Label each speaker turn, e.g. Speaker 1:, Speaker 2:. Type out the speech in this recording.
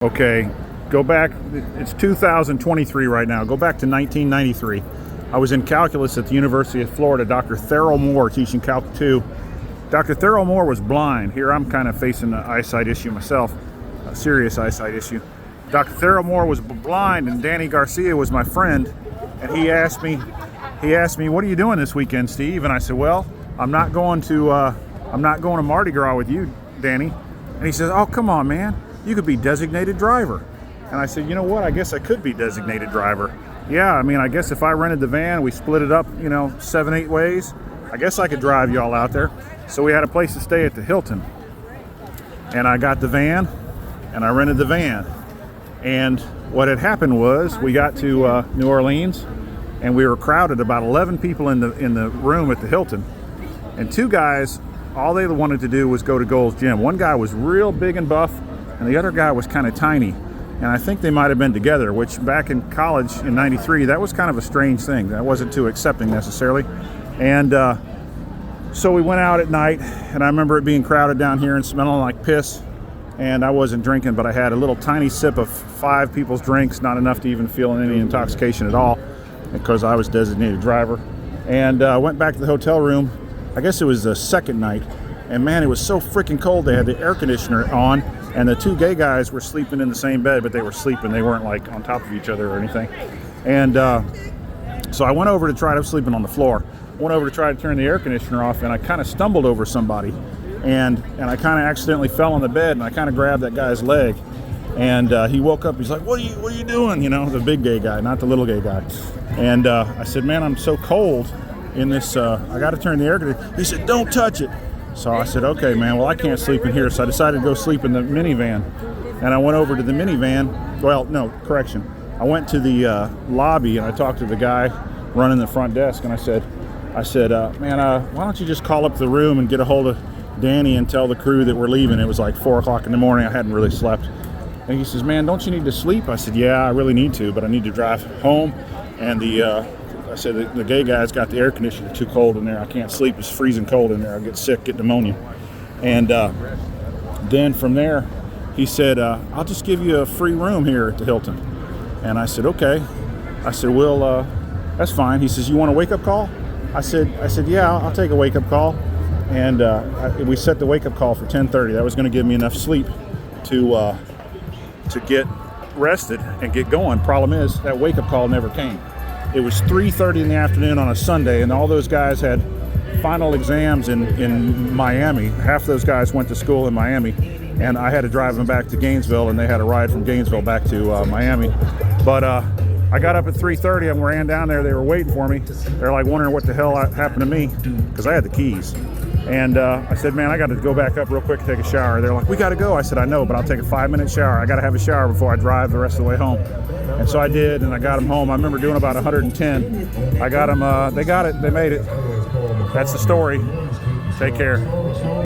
Speaker 1: Okay, go back, it's 2023 right now. Go back to 1993. I was in calculus at the University of Florida, Dr. Therrell Moore teaching Calc 2. Dr. Therrell Moore was blind. Here I'm kind of facing an eyesight issue myself, a serious eyesight issue. Dr. Therrell Moore was blind and Danny Garcia was my friend, and he asked me, what are you doing this weekend, Steve? And I said, well, I'm not going to Mardi Gras with you, Danny. And he says, oh, come on, man. You could be designated driver. And I said, you know what? I guess I could be designated driver. Yeah, I mean, I guess if I rented the van, we split it up, 7, 8 ways, I guess I could drive you all out there. So we had a place to stay at the Hilton. And I got the van, and I rented the van. And what had happened was we got to New Orleans, and we were crowded, about 11 people in the room at the Hilton. And two guys, all they wanted to do was go to Gold's Gym. One guy was real big and buff, and the other guy was kind of tiny. And I think they might have been together, which back in college in '93, that was kind of a strange thing. That wasn't too accepting necessarily. And so we went out at night, and I remember it being crowded down here and smelling like piss. And I wasn't drinking, but I had a little tiny sip of 5 people's drinks, not enough to even feel any intoxication at all, because I was designated driver. And went back to the hotel room. I guess it was the second night. And man, it was so freaking cold. They had the air conditioner on, and the two gay guys were sleeping in the same bed, but they were sleeping. They weren't like on top of each other or anything. And so I went over to try to sleeping on the floor. Went over to try to turn the air conditioner off, and I kind of stumbled over somebody, and I kind of accidentally fell on the bed, and I kind of grabbed that guy's leg, and he woke up. He's like, "What are you doing?" The big gay guy, not the little gay guy. And I said, "Man, I'm so cold in this. I got to turn the air conditioner." He said, "Don't touch it." So I said, okay, man, well, I can't sleep in here. So I decided to go sleep in the minivan. And I went over to the minivan. Well, no, correction. I went to the lobby, and I talked to the guy running the front desk. And I said, man, why don't you just call up the room and get a hold of Danny and tell the crew that we're leaving. It was like 4 o'clock in the morning. I hadn't really slept. And he says, man, don't you need to sleep? I said, yeah, I really need to, but I need to drive home. And I said, the gay guy's got the air conditioner too cold in there. I can't sleep. It's freezing cold in there. I'll get sick, get pneumonia. And then from there, he said, I'll just give you a free room here at the Hilton. And I said, okay. I said, well, that's fine. He says, you want a wake-up call? I said, yeah, I'll take a wake-up call. And we set the wake-up call for 10:30. That was going to give me enough sleep to get rested and get going. Problem is, that wake-up call never came. It was 3:30 in the afternoon on a Sunday, and all those guys had final exams in Miami. Half those guys went to school in Miami, and I had to drive them back to Gainesville, and they had a ride from Gainesville back to Miami. But I got up at 3:30 and ran down there. They were waiting for me. They're like wondering what the hell happened to me, because I had the keys. And I said, man, I got to go back up real quick and take a shower. They're like, we got to go. I said, I know, but I'll take a 5-minute shower. I got to have a shower before I drive the rest of the way home. And so I did, and I got them home. I remember doing about 110. I got them, they got it, they made it. That's the story. Take care.